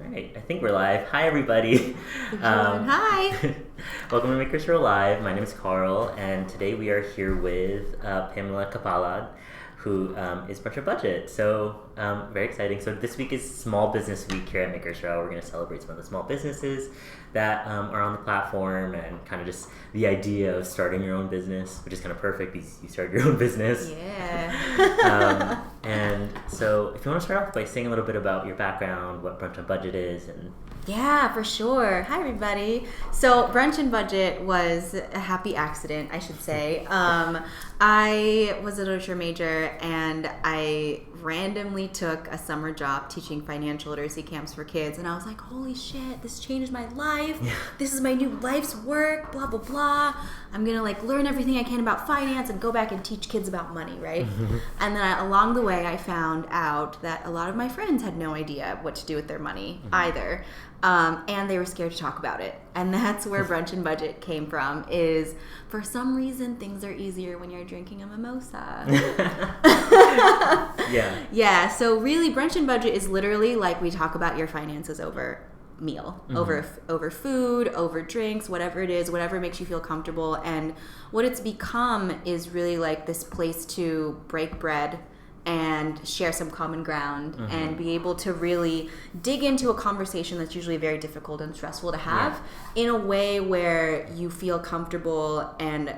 right, I think we're live. Hi, everybody. Hi. Welcome to Makers Row Live. My name is Carl, and today we are here with Pamela Capalad, who is Brunch and Budget. So, very exciting. So this week is Small Business Week here at Makers Row. We're going to celebrate some of the small businesses that are on the platform, and kind of just the idea of starting your own business, which is kind of perfect because you started your own business. Yeah. And so if you want to start off by saying a little bit about your background, what Brunch and Budget is, and Yeah, for sure. Hi, everybody. So Brunch and Budget was a happy accident, I should say. I was a literature major, and I randomly took a summer job teaching financial literacy camps for kids, and I was like, holy shit, this changed my life. Yeah. This is my new life's work, blah, blah, blah. I'm going to learn everything I can about finance and go back and teach kids about money, right? And then along the way, I found out that a lot of my friends had no idea what to do with their money either. And they were scared to talk about it. And that's where Brunch and Budget came from, is for some reason things are easier when you're drinking a mimosa. Yeah, so really Brunch and Budget is literally like we talk about your finances over meal, over food, over drinks, whatever it is, whatever makes you feel comfortable. And what it's become is really like this place to break bread and share some common ground and be able to really dig into a conversation that's usually very difficult and stressful to have in a way where you feel comfortable and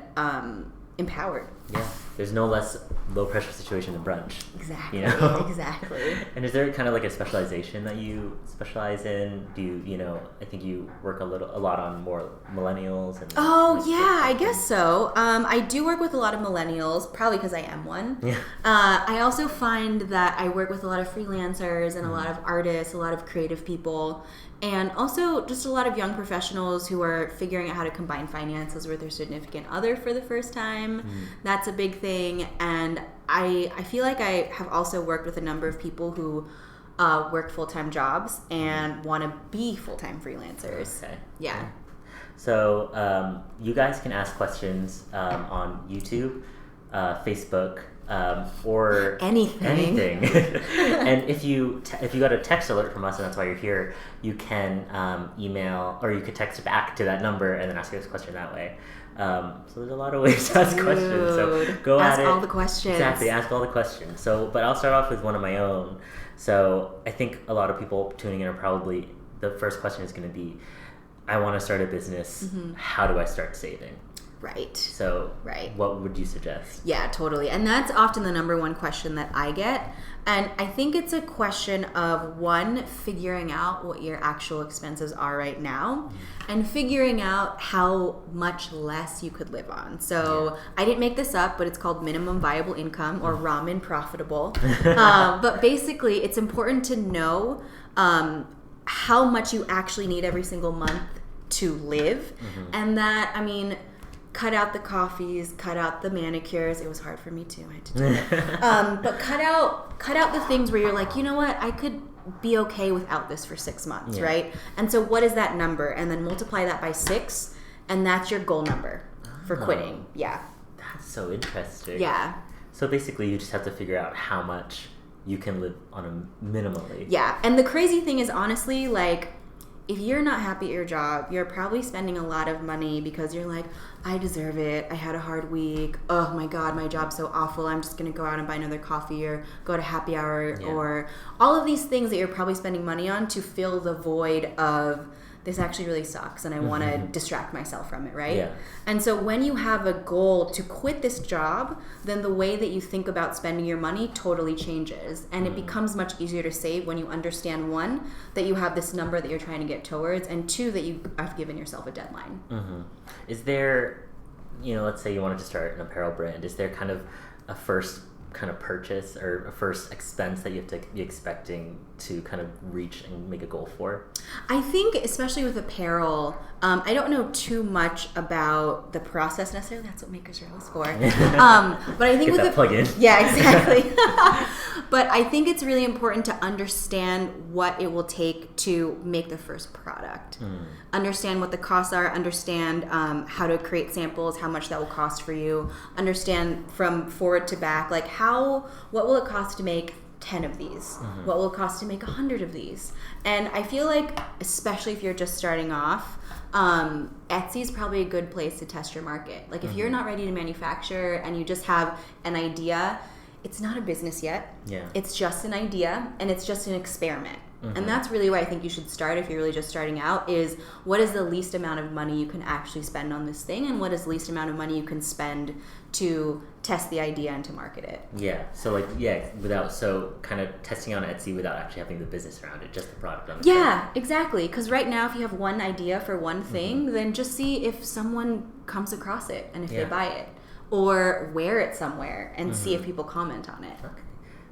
empowered. Yeah, there's no less low pressure situation than brunch. Exactly. You know? Exactly. And is there kind of like a specialization that you specialize in? Do you, I think you work a lot on more millennials and Oh yeah, I guess so. I do work with a lot of millennials, probably because I am one. Yeah. I also find that I work with a lot of freelancers and a lot of artists, a lot of creative people, and also just a lot of young professionals who are figuring out how to combine finances with their significant other for the first time. That's a big thing. And I feel like I have also worked with a number of people who work full-time jobs and want to be full-time freelancers. Okay. Yeah. So you guys can ask questions on YouTube, Facebook, or anything. And if you got a text alert from us and that's why you're here, you can email, or you could text back to that number and then ask us a question that way. So there's a lot of ways to ask questions. So go ask at it. all the questions. Exactly, ask all the questions. So, but I'll start off with one of my own. So I think a lot of people tuning in are probably, the first question is going to be, I want to start a business. How do I start saving? Right. So what would you suggest? Yeah, totally. And that's often the number one question that I get. And I think it's a question of, one, figuring out what your actual expenses are right now and figuring out how much less you could live on. So I didn't make this up, but it's called minimum viable income, or ramen profitable. But basically, it's important to know how much you actually need every single month to live. And that, cut out the coffees, cut out the manicures. It was hard for me too. I had to do it. But cut out the things where you're like, you know what? I could be okay without this for 6 months, right? And so what is that number? And then multiply that by 6, and that's your goal number for quitting. Yeah. That's so interesting. Yeah. So basically, you just have to figure out how much you can live on a minimally. Yeah. And the crazy thing is, honestly, if you're not happy at your job, you're probably spending a lot of money because you're like, I deserve it. I had a hard week. Oh my God, my job's so awful. I'm just going to go out and buy another coffee or go to happy hour or all of these things that you're probably spending money on to fill the void of, this actually really sucks and I want to distract myself from it, right? Yeah. And so when you have a goal to quit this job, then the way that you think about spending your money totally changes. And it becomes much easier to save when you understand, one, that you have this number that you're trying to get towards, and two, that you have given yourself a deadline. Is there, let's say you wanted to start an apparel brand, is there kind of a first kind of purchase or a first expense that you have to be expecting to kind of reach and make a goal for? I think, especially with apparel, I don't know too much about the process necessarily. That's what Makers Row is for. But I think Get with that plug in. Yeah, exactly. But I think it's really important to understand what it will take to make the first product. Understand what the costs are. Understand how to create samples, how much that will cost for you. Understand from forward to back, what will it cost to make 10 of these? What will it cost to make 100 of these? And I feel like, especially if you're just starting off, Etsy is probably a good place to test your market. Like if you're not ready to manufacture and you just have an idea, it's not a business yet. Yeah. It's just an idea and it's just an experiment. And that's really where I think you should start if you're really just starting out, is what is the least amount of money you can actually spend on this thing, and what is the least amount of money you can spend to test the idea and to market it. Yeah. So kind of testing on Etsy without actually having the business around it, just the product on the Yeah, exactly. Because right now if you have one idea for one thing, then just see if someone comes across it and if they buy it, or wear it somewhere and see if people comment on it. Okay.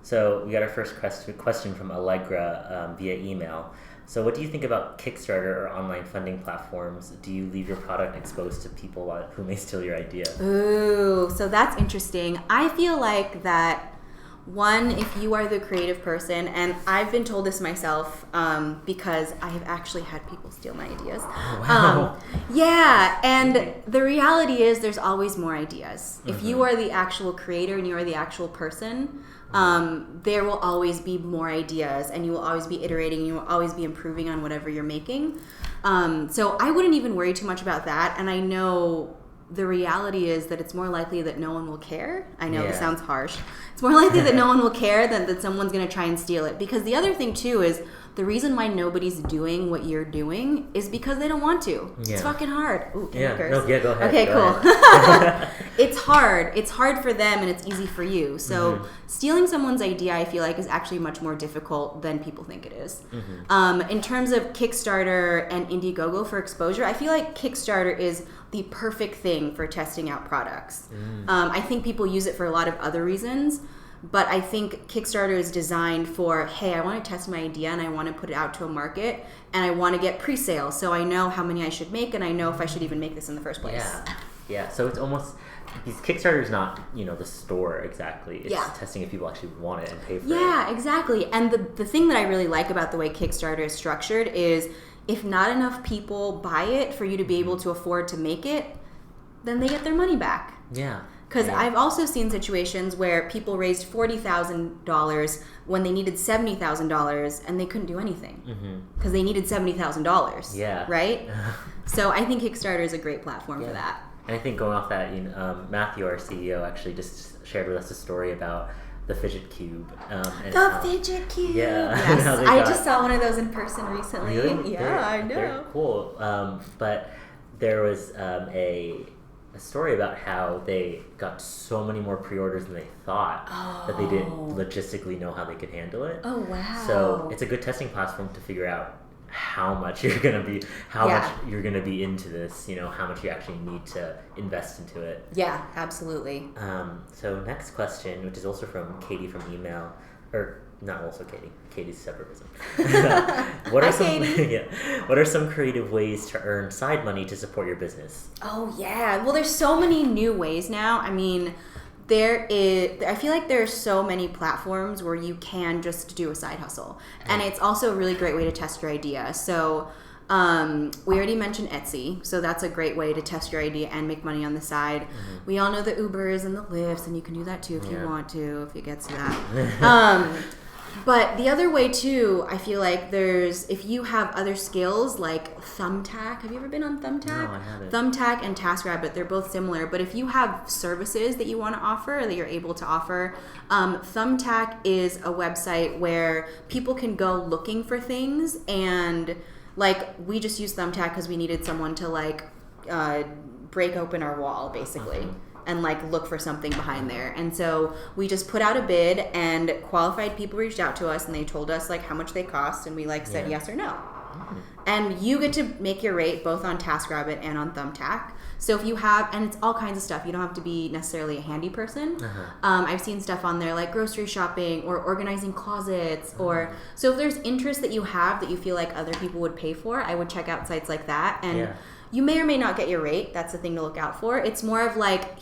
So we got our first question from Allegra via email. So what do you think about Kickstarter or online funding platforms? Do you leave your product exposed to people who may steal your idea? Ooh, so that's interesting. I feel like that, one, if you are the creative person, and I've been told this myself because I have actually had people steal my ideas. Oh, wow. Yeah, and the reality is there's always more ideas. If you are the actual creator and you are the actual person, there will always be more ideas, and you will always be iterating, you will always be improving on whatever you're making. So I wouldn't even worry too much about that, and I know the reality is that it's more likely that no one will care. I know this sounds harsh. It's more likely that no one will care than that someone's going to try and steal it. Because the other thing too is the reason why nobody's doing what you're doing is because they don't want to. Yeah. It's fucking hard. Ooh, can I curse? No, go ahead. Okay, cool. It's hard. It's hard for them and it's easy for you. So stealing someone's idea, I feel like, is actually much more difficult than people think it is. In terms of Kickstarter and Indiegogo for exposure, I feel like Kickstarter is the perfect thing for testing out products. I think people use it for a lot of other reasons, but I think Kickstarter is designed for, hey, I want to test my idea and I want to put it out to a market and I want to get pre-sale so I know how many I should make and I know if I should even make this in the first place. Yeah. So it's almost, because Kickstarter is not, the store exactly. It's testing if people actually want it and pay for it. Yeah, exactly. And the thing that I really like about the way Kickstarter is structured is if not enough people buy it for you to be able to afford to make it, then they get their money back. Yeah. Because I've also seen situations where people raised $40,000 when they needed $70,000 and they couldn't do anything because they needed $70,000. Yeah. Right? So I think Kickstarter is a great platform for that. And I think going off that, Matthew, our CEO, actually just shared with us a story about the fidget cube. Fidget cube! Yeah. Yes, I just saw one of those in person recently. Really? Yeah, I know. They're cool. But there was a story about how they got so many more pre-orders than they thought that they didn't logistically know how they could handle it. Oh, wow. So it's a good testing platform to figure out how much you're gonna be, much you're gonna be into this. How much you actually need to invest into it. Yeah, absolutely. So next question, which is also from Katie from email, or not also Katie. Katie's separatism. What are some creative ways to earn side money to support your business? Oh yeah, well, there's so many new ways now. I mean, I feel like there are so many platforms where you can just do a side hustle, and it's also a really great way to test your idea. So we already mentioned Etsy, so that's a great way to test your idea and make money on the side. We all know the Ubers and the Lyfts, and you can do that too if you want to, if it gets to that. But the other way too, I feel like if you have other skills like Thumbtack. Have you ever been on Thumbtack? No, I haven't. Thumbtack and TaskRabbit, they're both similar. But if you have services that you want to offer, or that you're able to offer, Thumbtack is a website where people can go looking for things, and we just used Thumbtack because we needed someone to break open our wall basically. And look for something behind there. And so we just put out a bid, and qualified people reached out to us and they told us how much they cost, and we said yes or no. And you get to make your rate both on TaskRabbit and on Thumbtack. So if you have, and it's all kinds of stuff, you don't have to be necessarily a handy person. I've seen stuff on there like grocery shopping or organizing closets, or so if there's interest that you have that you feel like other people would pay for, I would check out sites like that. And you may or may not get your rate. That's the thing to look out for. It's more of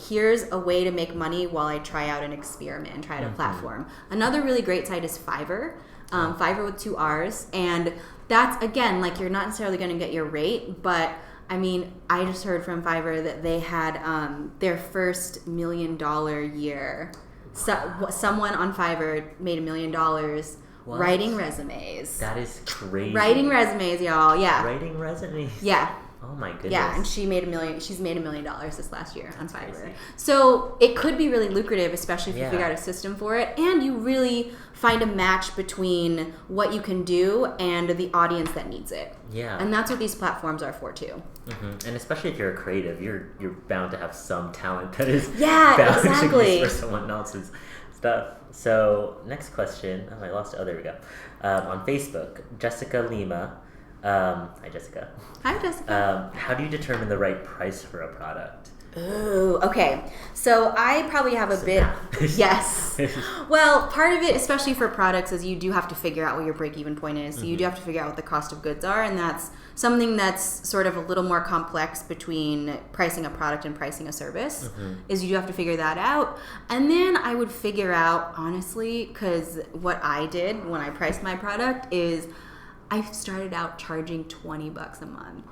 here's a way to make money while I try out an experiment and try out a platform. Another really great site is Fiverr. Fiverr with 2 R's. And that's, again, you're not necessarily going to get your rate, but I mean, I just heard from Fiverr that they had their first $1 million year someone on Fiverr made $1 million What? writing resumes. That is crazy. Writing resumes, y'all. Yeah. Writing resumes. Yeah. Oh my goodness. Yeah, and she's made $1 million this last year on Fiverr. Crazy. So it could be really lucrative, especially if you Yeah. figure out a system for it, and you really find a match between what you can do and the audience that needs it. Yeah. And that's what these platforms are for too. Mm-hmm. And especially if you're a creative, you're bound to have some talent that is Yeah, bound exactly. to use for someone else's stuff. So next question. Oh, I lost it. Oh, there we go. On Facebook, Jessica Lima. Hi, Jessica. Hi, Jessica. How do you determine the right price for a product? Ooh, okay. So I probably have a So bit. now- Yes. Well, part of it, especially for products, is you do have to figure out what your break-even point is. So you do have to figure out what the cost of goods are, and that's something that's sort of a little more complex between pricing a product and pricing a service. Is you do have to figure that out, and then I would figure out honestly, because what I did when I priced my product is I started out charging $20 a month.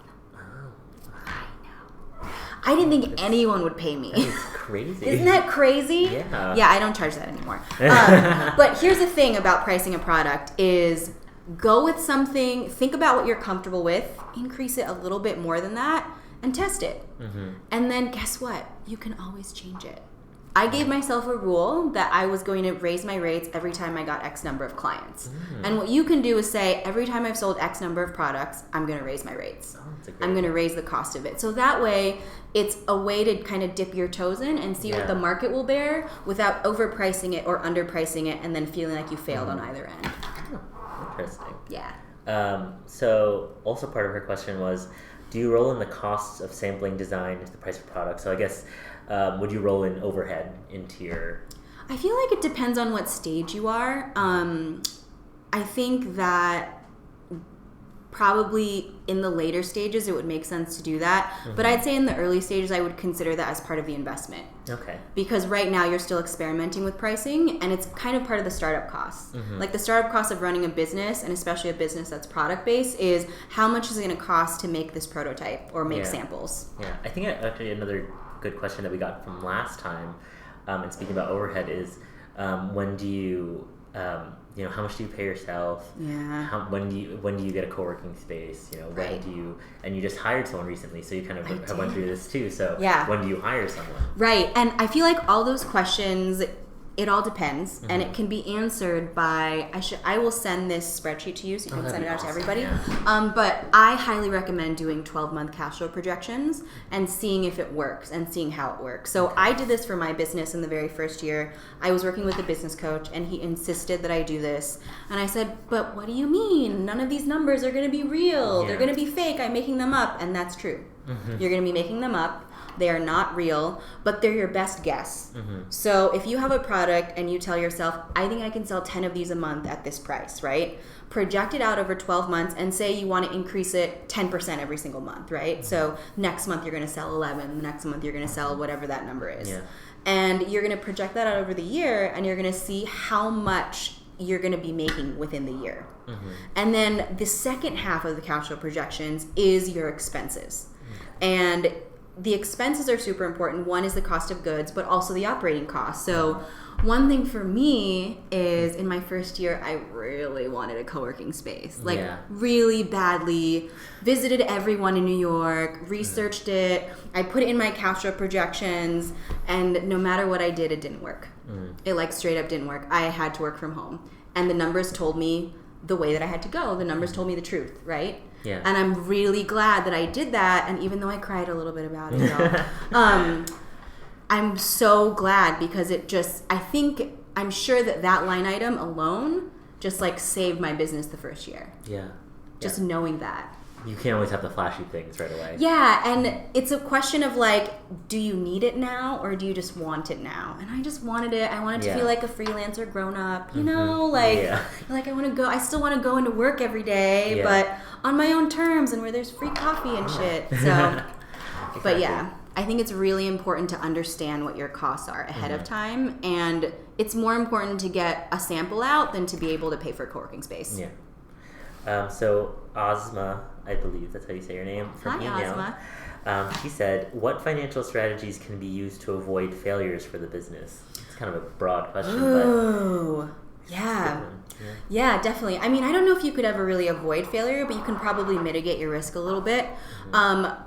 I didn't think anyone would pay me. That is crazy. Isn't that crazy? Yeah. Yeah, I don't charge that anymore. But here's the thing about pricing a product is go with something, think about what you're comfortable with, increase it a little bit more than that, and test it. And then guess what? You can always change it. I gave myself a rule that I was going to raise my rates every time I got X number of clients. And what you can do is say, every time I've sold X number of products, I'm going to raise my rates. That's a great I'm going to raise the cost of it. So that way, it's a way to kind of dip your toes in and see what the market will bear without overpricing it or underpricing it and then feeling like you failed on either end. Oh, interesting. Yeah. So also part of her question was, do you roll in the costs of sampling design into the price of product? So I guess, would you roll in overhead into your... I feel like it depends on what stage you are. I think that probably in the later stages it would make sense to do that. But I'd say in the early stages I would consider that as part of the investment. Okay. Because right now you're still experimenting with pricing and it's kind of part of the startup costs. Like the startup cost of running a business, and especially a business that's product based, is how much is it going to cost to make this prototype or make samples. Yeah, I think actually another good question that we got from last time, and speaking about overhead, is when do you, how much do you pay yourself? Yeah. When do you get a co-working space? When do you, and you just hired someone recently, so you kind of have went through this too. So when do you hire someone? Right, and I feel like all those questions, it all depends, and it can be answered by, I will send this spreadsheet to you so you can send it out to everybody. Yeah. But I highly recommend doing 12-month cash flow projections and seeing if it works and seeing how it works. So I did this for my business in the very first year. I was working with a business coach and he insisted that I do this. And I said, but what do you mean? None of these numbers are going to be real. Yeah. They're going to be fake. I'm making them up. And that's true. You're going to be making them up. They are not real, but they're your best guess. So if you have a product and you tell yourself, I think I can sell 10 of these a month at this price, right? Project it out over 12 months and say you want to increase it 10% every single month, right? So next month you're going to sell 11, the next month you're going to sell whatever that number is. Yeah. And you're going to project that out over the year and you're going to see how much you're going to be making within the year. And then the second half of the cash flow projections is your expenses. And the expenses are super important. One is the cost of goods, but also the operating costs. So one thing for me is in my first year, I really wanted a co-working space. Really badly. Visited everyone in New York, researched it. I put it in my cash flow projections, and no matter what I did, it didn't work. It straight up didn't work. I had to work from home. And the numbers told me the way that I had to go. The numbers told me the truth, right? Yeah. And I'm really glad that I did that. And even though I cried a little bit about it, y'all, I'm so glad because it just, I'm sure that line item alone just saved my business the first year. Yeah. Just knowing that. You can't always have the flashy things right away. Yeah, and it's a question of do you need it now or do you just want it now? And I just wanted it. I wanted to feel like a freelancer grown up, you know, I want to go. I still want to go into work every day, but on my own terms and where there's free coffee and shit. So, exactly. But yeah, I think it's really important to understand what your costs are ahead of time, and it's more important to get a sample out than to be able to pay for a co-working space. Yeah. So Ozma, I believe that's how you say your name, from Hi, email, She said, what financial strategies can be used to avoid failures for the business? It's kind of a broad question, Ooh. but... Yeah. Yeah, definitely. I mean, I don't know if you could ever really avoid failure, but you can probably mitigate your risk a little bit. I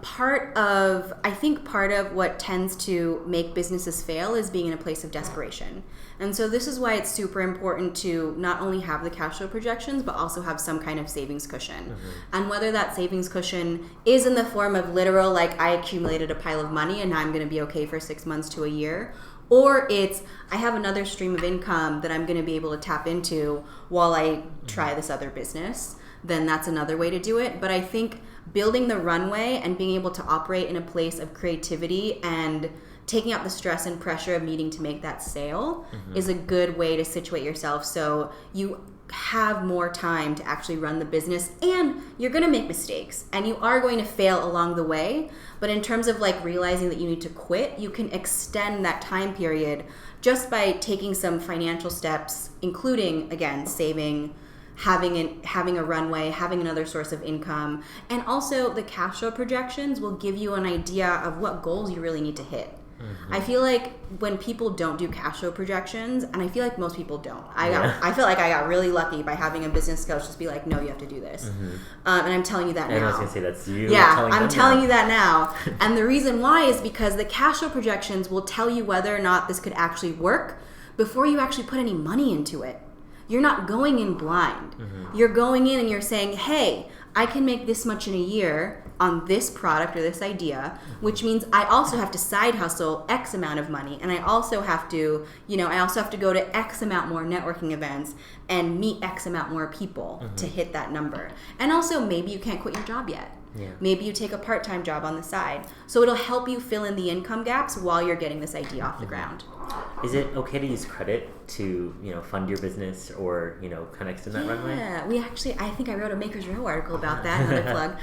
think part of what tends to make businesses fail is being in a place of desperation. And so this is why it's super important to not only have the cash flow projections, but also have some kind of savings cushion. And whether that savings cushion is in the form of literal, like I accumulated a pile of money and now I'm going to be okay for 6 months to a year, or it's, I have another stream of income that I'm going to be able to tap into while I try this other business, then that's another way to do it. But I think building the runway and being able to operate in a place of creativity and taking out the stress and pressure of needing to make that sale is a good way to situate yourself so you have more time to actually run the business. And you're going to make mistakes and you are going to fail along the way, but in terms of like realizing that you need to quit, you can extend that time period just by taking some financial steps, including, again, saving, having a runway, having another source of income, and also the cash flow projections will give you an idea of what goals you really need to hit. I feel like when people don't do cash flow projections, and I feel like most people don't. I feel like I got really lucky by having a business coach just be like, no, you have to do this. And I'm telling you that now. And I was going to say that's you. Yeah, I'm telling you that now. And the reason why is because the cash flow projections will tell you whether or not this could actually work before you actually put any money into it. You're not going in blind. You're going in and you're saying, hey, I can make this much in a year on this product or this idea, which means I also have to side hustle X amount of money, and I also have to, go to X amount more networking events and meet X amount more people to hit that number. And also maybe you can't quit your job yet. Yeah. Maybe you take a part-time job on the side. So it'll help you fill in the income gaps while you're getting this idea off the ground. Is it okay to use credit to, fund your business or, kind of extend that runway? Yeah, I think I wrote a Maker's Row article about that, another plug.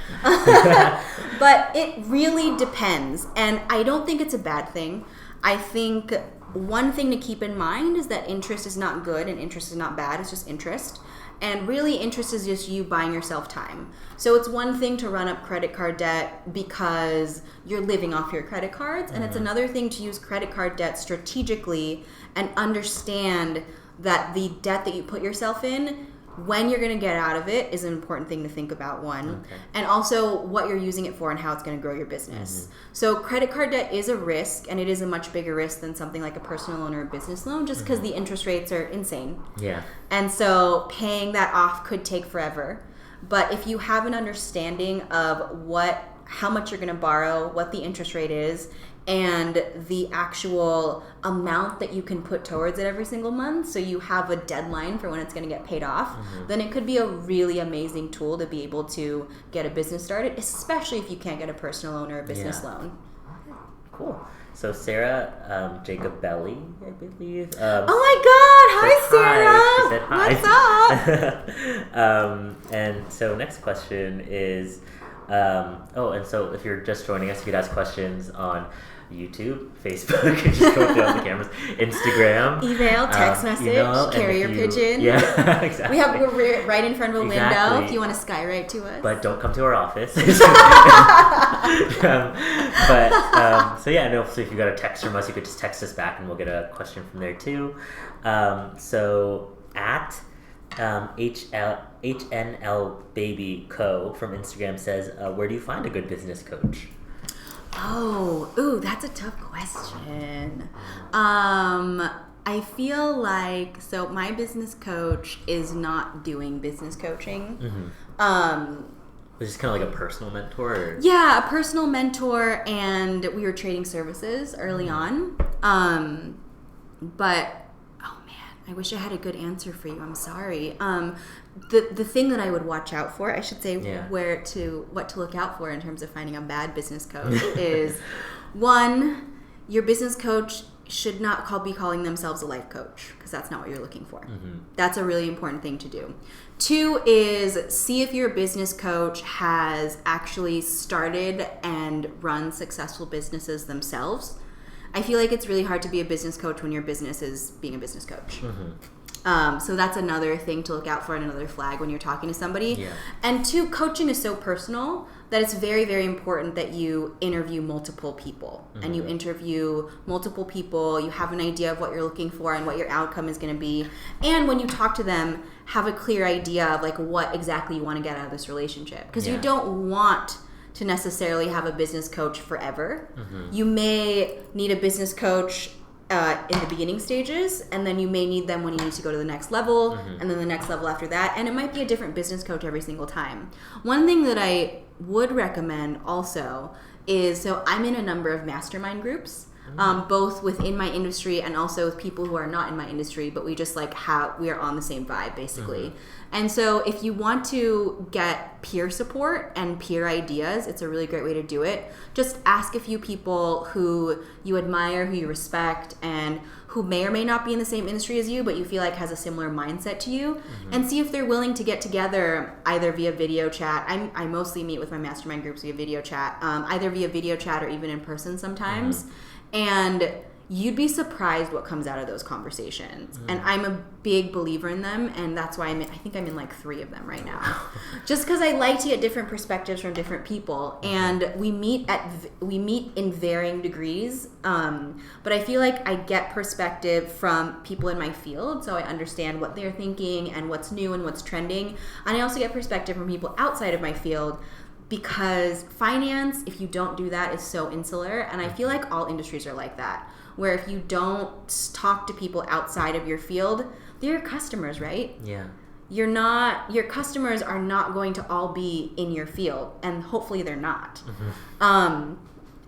But it really depends. And I don't think it's a bad thing. I think one thing to keep in mind is that interest is not good and interest is not bad. It's just interest. And really, interest is just you buying yourself time. So it's one thing to run up credit card debt because you're living off your credit cards. And it's another thing to use credit card debt strategically and understand that the debt that you put yourself in, when you're going to get out of it, is an important thing to think about, one. Okay. And also what you're using it for and how it's going to grow your business. So credit card debt is a risk, and it is a much bigger risk than something like a personal loan or a business loan, just because the interest rates are insane. Yeah. And so paying that off could take forever. But if you have an understanding of how much you're going to borrow, what the interest rate is, and the actual amount that you can put towards it every single month, so you have a deadline for when it's going to get paid off, then it could be a really amazing tool to be able to get a business started, especially if you can't get a personal loan or a business loan. Cool. So Sarah Jacobelli, I believe. Oh my God! Hi, Sarah! What's up? And so next question is, and so if you're just joining us, you could ask questions on YouTube, Facebook, just go through all the cameras, Instagram, email, text message, carrier pigeon. Yeah, exactly. We're right in front of a window if you want to skywrite to us. But don't come to our office. So if you got a text from us, you could just text us back and we'll get a question from there too. So at HNL Baby Co. from Instagram says, where do you find a good business coach? That's a tough question. I feel like, so my business coach is not doing business coaching. Was this kind of like a personal mentor? Or? Yeah, a personal mentor, and we were trading services early on. But I wish I had a good answer for you. I'm sorry. The thing that I would watch out for, I should say, what to look out for in terms of finding a bad business coach is, one, your business coach should not be calling themselves a life coach, because that's not what you're looking for. That's a really important thing to do. Two is see if your business coach has actually started and run successful businesses themselves. I feel like it's really hard to be a business coach when your business is being a business coach. So that's another thing to look out for and another flag when you're talking to somebody. Yeah. And two, coaching is so personal that it's very, very important that you interview multiple people. Mm-hmm. And you interview multiple people, you have an idea of what you're looking for and what your outcome is going to be. And when you talk to them, have a clear idea of like what exactly you want to get out of this relationship. Because you don't want to necessarily have a business coach forever. Mm-hmm. You may need a business coach in the beginning stages, and then you may need them when you need to go to the next level, mm-hmm. and then the next level after that, and it might be a different business coach every single time. One thing that I would recommend also is, so I'm in a number of mastermind groups, both within my industry and also with people who are not in my industry, but we just like we are on the same vibe basically. Mm-hmm. And so if you want to get peer support and peer ideas, it's a really great way to do it. Just ask a few people who you admire, who you respect, and who may or may not be in the same industry as you, but you feel like has a similar mindset to you, and see if they're willing to get together either via video chat. I mostly meet with my mastermind groups via video chat, either via video chat or even in person sometimes. And you'd be surprised what comes out of those conversations. And I'm a big believer in them, and that's why I think I'm in like 3 of them right now. Just because I like to get different perspectives from different people, and we meet in varying degrees. But I feel like I get perspective from people in my field, so I understand what they're thinking and what's new and what's trending. And I also get perspective from people outside of my field. Because finance, if you don't do that, is so insular. And I feel like all industries are like that. Where if you don't talk to people outside of your field, they're your customers, right? Yeah. Your customers are not going to all be in your field. And hopefully they're not. Mm-hmm.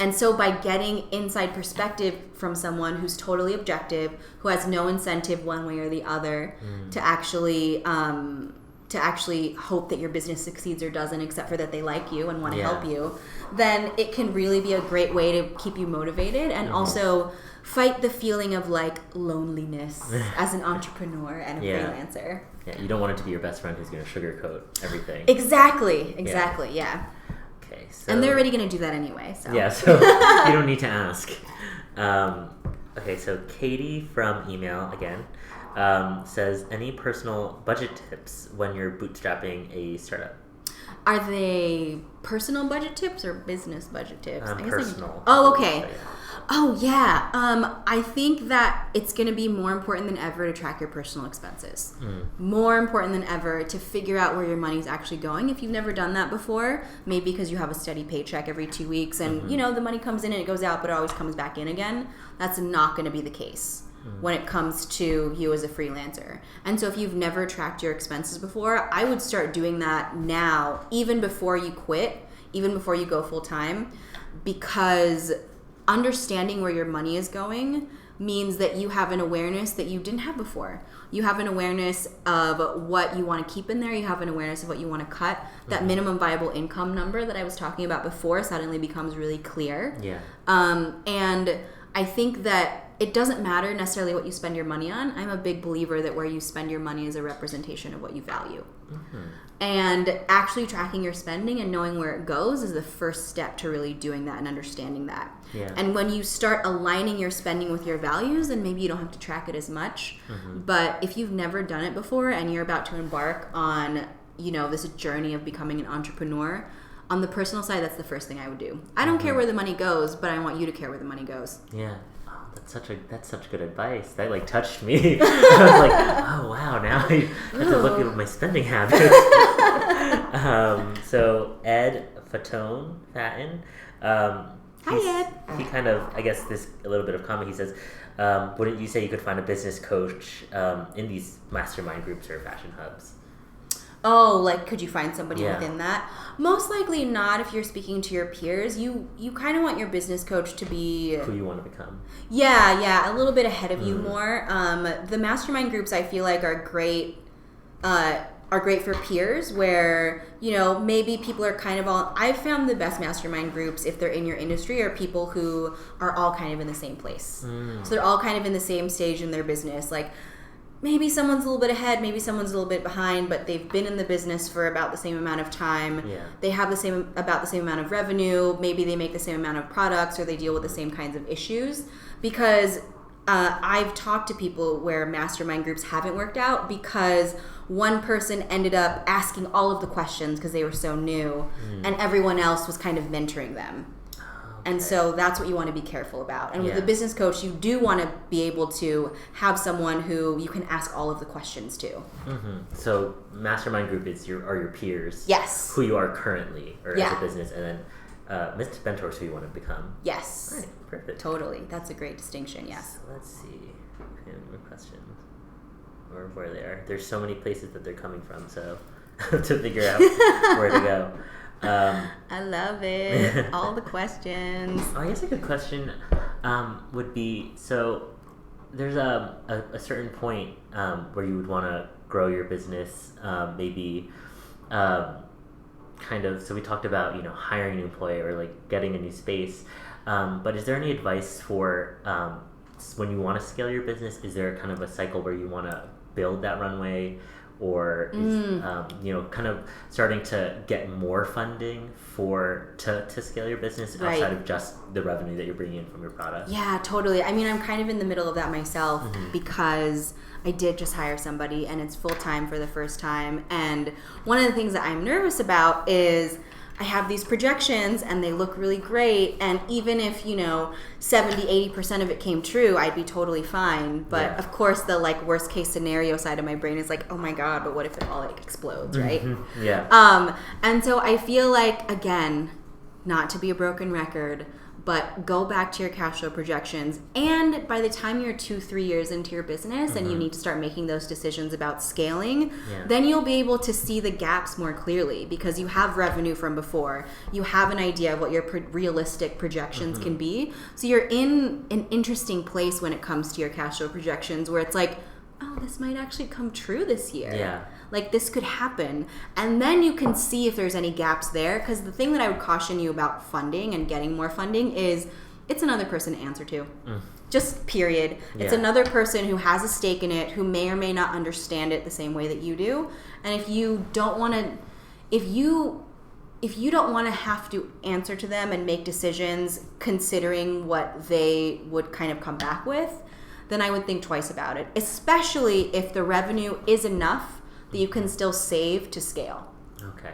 And so by getting inside perspective from someone who's totally objective, who has no incentive one way or the other to actually hope that your business succeeds or doesn't, except for that they like you and want to help you, then it can really be a great way to keep you motivated and also fight the feeling of like loneliness as an entrepreneur and a freelancer. Yeah, you don't want it to be your best friend who's going to sugarcoat everything. Exactly, yeah. Okay, so... And they're already going to do that anyway, so... Yeah, so you don't need to ask. Okay, so Katie from email, again, says, any personal budget tips when you're bootstrapping a startup? Are they personal budget tips or business budget tips? Personal. Oh, okay. So, yeah. Oh, yeah. I think that it's going to be more important than ever to track your personal expenses. More important than ever to figure out where your money's actually going. If you've never done that before, maybe because you have a steady paycheck every 2 weeks and, you know, the money comes in and it goes out, but it always comes back in again. That's not going to be the case when it comes to you as a freelancer. And so if you've never tracked your expenses before, I would start doing that now, even before you quit, even before you go full time, because understanding where your money is going means that you have an awareness that you didn't have before. You have an awareness of what you want to keep in there. You have an awareness of what you want to cut. That minimum viable income number that I was talking about before suddenly becomes really clear. Yeah. And I think that it doesn't matter necessarily what you spend your money on. I'm a big believer that where you spend your money is a representation of what you value. And actually tracking your spending and knowing where it goes is the first step to really doing that and understanding that. Yeah. And when you start aligning your spending with your values, then maybe you don't have to track it as much. But if you've never done it before and you're about to embark on, you know, this journey of becoming an entrepreneur, on the personal side, that's the first thing I would do. I don't care where the money goes, but I want you to care where the money goes. Yeah. That's such good advice. That like touched me. I was like, oh wow, now I have to look at my spending habits. So Ed Faton, hi Ed. He kind of, I guess this a little bit of comment. He says, wouldn't you say you could find a business coach in these mastermind groups or fashion hubs? Oh, like could you find somebody within that? Most likely not. If you're speaking to your peers, you kind of want your business coach to be who you want to become. Yeah, a little bit ahead of you more. The mastermind groups I feel like are great for peers where, you know, maybe people are kind of all... I've found the best mastermind groups, if they're in your industry, are people who are all kind of in the same place. So they're all kind of in the same stage in their business. Like, maybe someone's a little bit ahead, maybe someone's a little bit behind, but they've been in the business for about the same amount of time. Yeah. They have about the same amount of revenue. Maybe they make the same amount of products or they deal with the same kinds of issues. Because I've talked to people where mastermind groups haven't worked out because one person ended up asking all of the questions because they were so new, and everyone else was kind of mentoring them. And so that's what you want to be careful about. And with a business coach, you do want to be able to have someone who you can ask all of the questions to. So mastermind group are your peers. Yes. Who you are currently or as a business, and then mentors who you want to become. Yes. All right, perfect. Totally. That's a great distinction, yes. So let's see. More questions. Or where they are. There's so many places that they're coming from, so to figure out where to go. I love it. All the questions. I guess a good question would be, so there's a certain point where you would want to grow your business, maybe kind of, so we talked about, hiring an employee or like getting a new space, but is there any advice for when you want to scale your business? Is there kind of a cycle where you want to build that runway, or is, kind of starting to get more funding to scale your business outside of just the revenue that you're bringing in from your product? Yeah, totally. I mean, I'm kind of in the middle of that myself because I did just hire somebody and it's full-time for the first time. And one of the things that I'm nervous about is I have these projections and they look really great. And even if, 70-80% of it came true, I'd be totally fine. But of course, the worst case scenario side of my brain is like, oh my God, but what if it all explodes, right? And so I feel like, again, not to be a broken record, but go back to your cash flow projections. And by the time you're 2-3 years into your business and you need to start making those decisions about scaling, then you'll be able to see the gaps more clearly because you have revenue from before. You have an idea of what your realistic projections can be. So you're in an interesting place when it comes to your cash flow projections where it's like, oh, this might actually come true this year. Yeah. Like this could happen. And then you can see if there's any gaps there. Because the thing that I would caution you about funding and getting more funding is it's another person to answer to. Just period. It's another person who has a stake in it, who may or may not understand it the same way that you do. And if you don't want to, if you don't want to have to answer to them and make decisions considering what they would kind of come back with, then I would think twice about it, especially if the revenue is enough that you can still save to scale. Okay.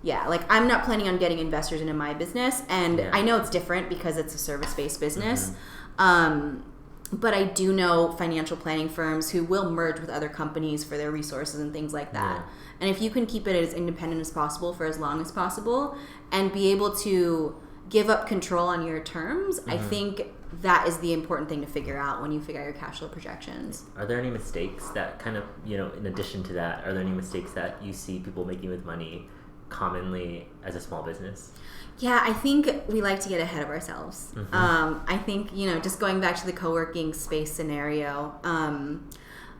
Yeah, I'm not planning on getting investors into my business, and I know it's different because it's a service-based business, but I do know financial planning firms who will merge with other companies for their resources and things like that. And if you can keep it as independent as possible for as long as possible and be able to give up control on your terms, I think that is the important thing to figure out when you figure out your cash flow projections. Are there any mistakes that kind of, in addition to that, are there any mistakes that you see people making with money commonly as a small business? Yeah, I think we like to get ahead of ourselves. I think, just going back to the co-working space scenario,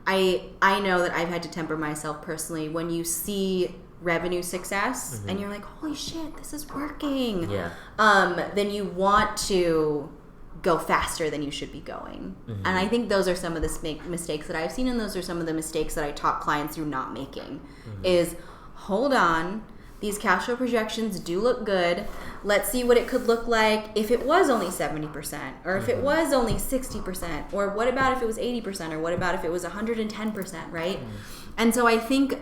I know that I've had to temper myself personally when you see revenue success and you're like, holy shit, this is working. Then you want to go faster than you should be going. And I think those are some of the mistakes that I've seen, and those are some of the mistakes that I talk clients through not making, is hold on, these cash flow projections do look good. Let's see what it could look like if it was only 70%, or if it was only 60%, or what about if it was 80%, or what about if it was 110%, right? And so I think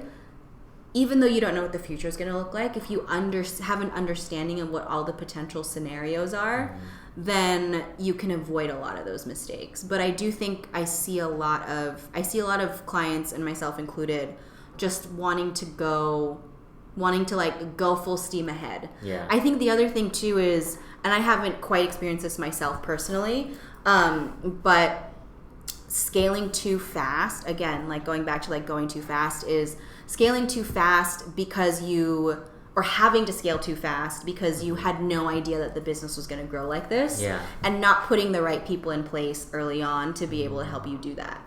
even though you don't know what the future is going to look like, if you have an understanding of what all the potential scenarios are, then you can avoid a lot of those mistakes. But I do think I see a lot of clients, and myself included, just wanting to go full steam ahead. I think the other thing too is, and I haven't quite experienced this myself personally, but scaling too fast, again, going back to going too fast, is scaling too fast because or having to scale too fast because you had no idea that the business was going to grow like this, and not putting the right people in place early on to be able to help you do that.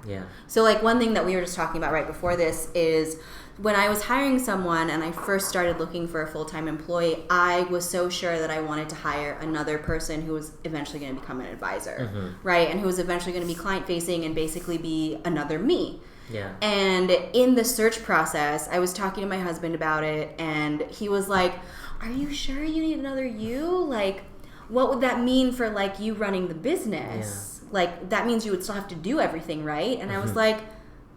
So one thing that we were just talking about right before this is when I was hiring someone and I first started looking for a full-time employee, I was so sure that I wanted to hire another person who was eventually going to become an advisor, right? And who was eventually going to be client-facing and basically be another me. And in the search process, I was talking to my husband about it, and he was like, are you sure you need another you? What would that mean for you running the business? like, that means you would still have to do everything, right? And I was like,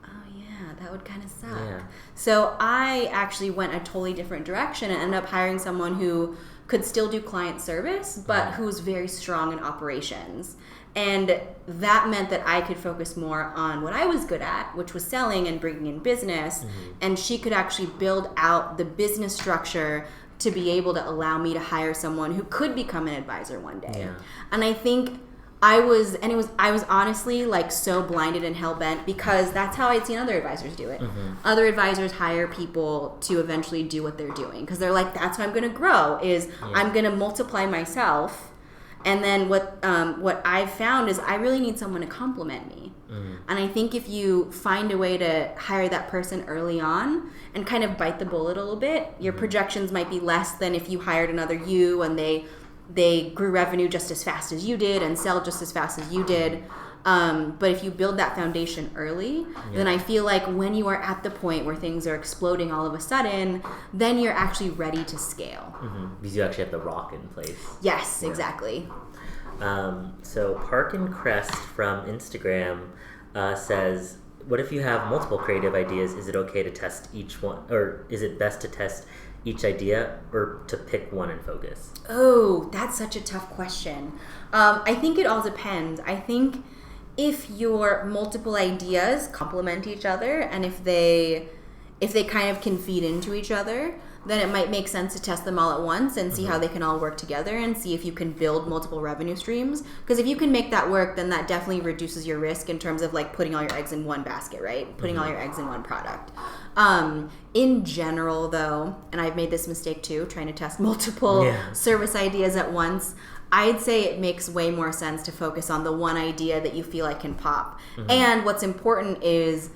oh yeah, that would kind of suck. Yeah. So I actually went a totally different direction and ended up hiring someone who could still do client service, but who was very strong in operations. And that meant that I could focus more on what I was good at, which was selling and bringing in business. And she could actually build out the business structure to be able to allow me to hire someone who could become an advisor one day. Yeah. And I think I was honestly like so blinded and hell-bent because that's how I'd seen other advisors do it. Other advisors hire people to eventually do what they're doing because they're like, that's how I'm going to grow, is I'm going to multiply myself. And then what I've found is I really need someone to complement me. And I think if you find a way to hire that person early on and kind of bite the bullet a little bit, your projections might be less than if you hired another you and they grew revenue just as fast as you did and sell just as fast as you did. But if you build that foundation early, then I feel like when you are at the point where things are exploding all of a sudden, then you're actually ready to scale. Because you actually have the rock in place. Yes, exactly. So Park and Crest from Instagram says, what if you have multiple creative ideas? Is it okay to test each one? Or is it best to test each idea or to pick one and focus? Oh, that's such a tough question. I think it all depends. I think if your multiple ideas complement each other and if they kind of can feed into each other, then it might make sense to test them all at once and see how they can all work together and see if you can build multiple revenue streams. Because if you can make that work, then that definitely reduces your risk in terms of like putting all your eggs in one basket, right? Putting all your eggs in one product. In general, though, and I've made this mistake too, trying to test multiple service ideas at once, I'd say it makes way more sense to focus on the one idea that you feel like can pop. And what's important is,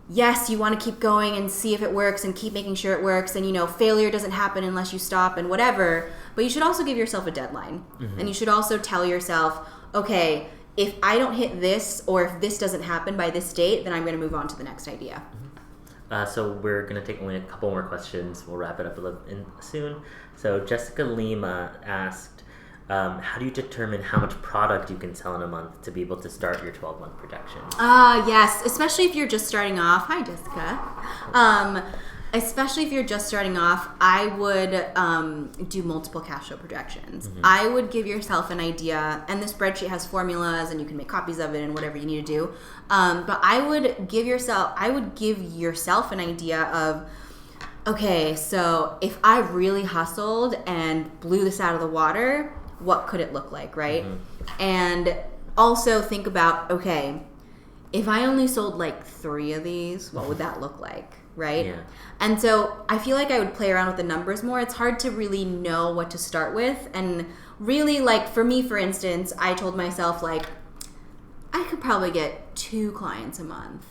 yes, you want to keep going and see if it works and keep making sure it works. And, failure doesn't happen unless you stop and whatever. But you should also give yourself a deadline. And you should also tell yourself, okay, if I don't hit this or if this doesn't happen by this date, then I'm going to move on to the next idea. So we're going to take only a couple more questions. We'll wrap it up soon. So Jessica Lima asked, how do you determine how much product you can sell in a month to be able to start your 12-month projection? Yes, especially if you're just starting off. Hi, Jessica. Especially if you're just starting off, I would do multiple cash flow projections. I would give yourself an idea, and the spreadsheet has formulas, and you can make copies of it and whatever you need to do. But I would give yourself an idea of, okay, so if I really hustled and blew this out of the water, what could it look like, right? And also think about, okay, if I only sold like 3 of these, what would that look like, right? And so I feel like I would play around with the numbers more. It's hard to really know what to start with. And really, like, for me, for instance, I told myself, like, I could probably get 2 clients a month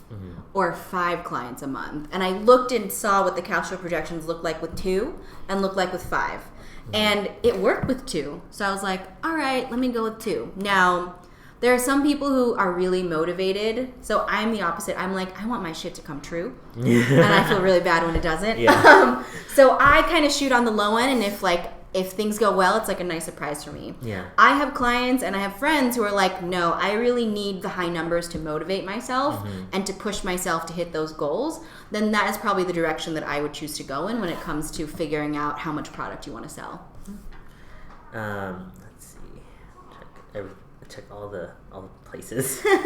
or 5 clients a month. And I looked and saw what the cash flow projections looked like with 2 and looked like with 5. And it worked with 2. So I was like, all right, let me go with 2. Now, there are some people who are really motivated. So I'm the opposite. I'm like, I want my shit to come true. And I feel really bad when it doesn't. So I kind of shoot on the low end. And if things go well, it's like a nice surprise for me. I have clients and I have friends who are like, no, I really need the high numbers to motivate myself and to push myself to hit those goals. Then that is probably the direction that I would choose to go in when it comes to figuring out how much product you want to sell. Let's see. Check all the places. There's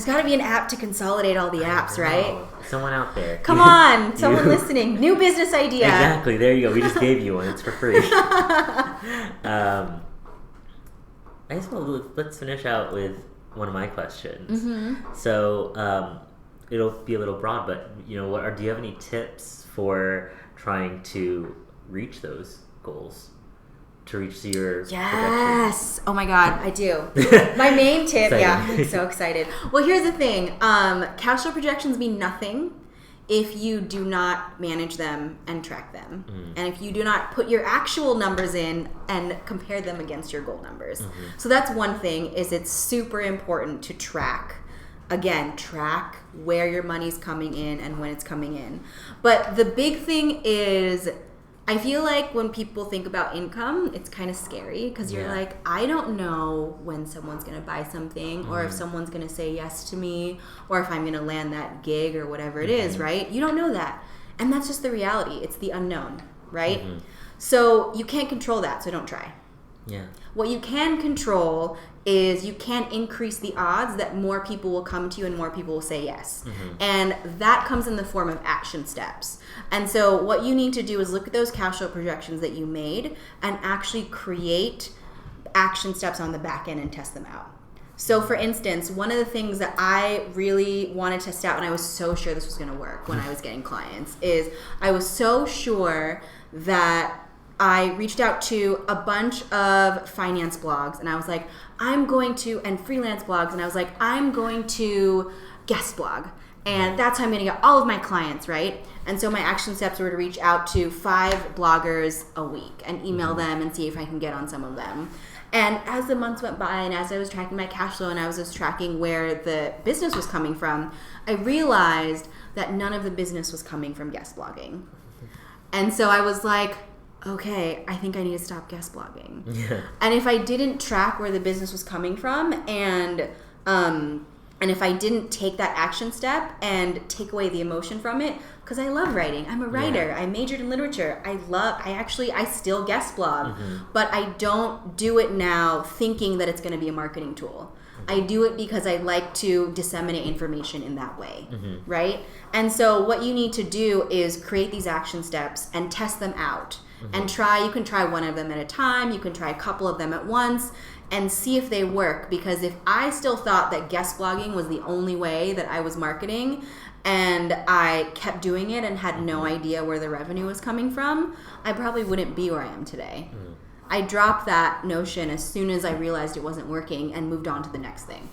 got to be an app to consolidate all the apps, right? Someone out there. Come on, someone listening. New business idea. Exactly. There you go. We just gave you one. It's for free. I guess let's finish out with one of my questions. So it'll be a little broad, but do you have any tips for trying to reach those goals? To reach your Yes. Oh my God, I do. My main tip, I'm so excited. Well, here's the thing. Cash flow projections mean nothing if you do not manage them and track them. And if you do not put your actual numbers in and compare them against your goal numbers. So that's one thing, is it's super important to track. Again, track where your money's coming in and when it's coming in. But the big thing is I feel like when people think about income, it's kind of scary because you're like, I don't know when someone's going to buy something or if someone's going to say yes to me or if I'm going to land that gig or whatever it is, right? You don't know that. And that's just the reality. It's the unknown, right? So you can't control that, so don't try. Yeah. What you can control is you can increase the odds that more people will come to you and more people will say yes. And that comes in the form of action steps. And so what you need to do is look at those cash flow projections that you made and actually create action steps on the back end and test them out. So for instance, one of the things that I really wanted to test out, and I was so sure this was going to work when I was getting clients, is I was so sure that I reached out to a bunch of finance blogs and I was like, and freelance blogs, and I was like, I'm going to guest blog. And that's how I'm going to get all of my clients, right? And so my action steps were to reach out to 5 bloggers a week and email them and see if I can get on some of them. And as the months went by and as I was tracking my cash flow and I was just tracking where the business was coming from, I realized that none of the business was coming from guest blogging. And so I was like, okay, I think I need to stop guest blogging. And if I didn't track where the business was coming from and if I didn't take that action step and take away the emotion from it, because I love writing. I'm a writer. I majored in literature. I still guest blog, but I don't do it now thinking that it's going to be a marketing tool. I do it because I like to disseminate information in that way, right? And so what you need to do is create these action steps and test them out. And you can try one of them at a time, you can try a couple of them at once, and see if they work. Because if I still thought that guest blogging was the only way that I was marketing, and I kept doing it and had no idea where the revenue was coming from, I probably wouldn't be where I am today. I dropped that notion as soon as I realized it wasn't working and moved on to the next thing.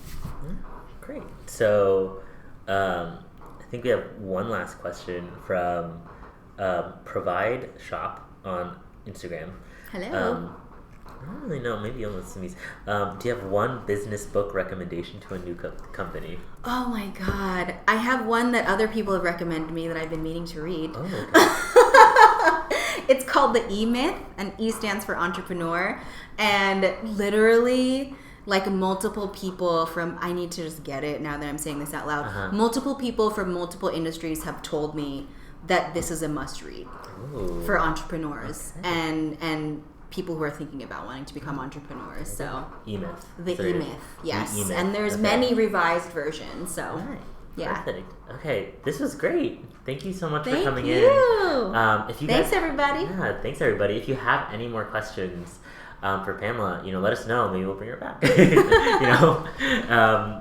Great. So I think we have one last question from Provide Shop on Instagram. Hello. I don't really know. Maybe you'll listen to these. Do you have one business book recommendation to a new company? Oh my God. I have one that other people have recommended me that I've been meaning to read. Oh, okay. It's called The E-Myth, and E stands for entrepreneur. And literally, like multiple people from, I need to just get it now that I'm saying this out loud. Multiple people from multiple industries have told me that this is a must read for entrepreneurs and people who are thinking about wanting to become entrepreneurs. So E-Myth. The E-Myth, yes. E-Myth. And there's many revised versions. So yeah. Perfect. Okay, this was great. Thank you so much for coming in. Thanks everybody. Yeah, thanks everybody. If you have any more questions for Pamela, let us know. Maybe we'll bring her back.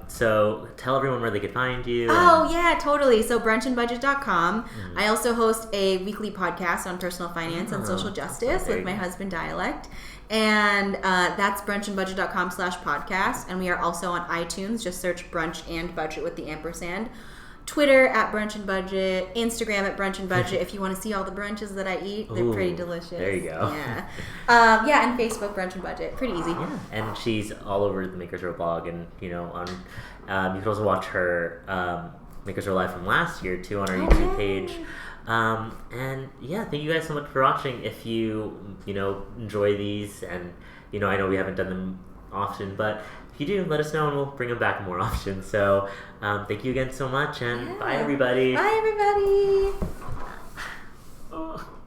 So tell everyone where they could find you. Oh yeah, totally. So brunchandbudget.com. I also host a weekly podcast on personal finance and social justice with my husband Dialect. And that's brunchandbudget.com/podcast. And we are also on iTunes. Just search Brunch and Budget with the ampersand. Twitter at Brunch and Budget, Instagram at Brunch and Budget. If you want to see all the brunches that I eat, they're pretty delicious. There you go. Yeah, and Facebook Brunch and Budget, pretty easy. Yeah, and she's all over the Makers Row blog, and on you can also watch her Makers Row Live from last year too on our YouTube page. And yeah, thank you guys so much for watching. If you enjoy these, and I know we haven't done them often, but if you do, let us know and we'll bring them back more often. So thank you again so much, and bye everybody. Bye everybody. Oh.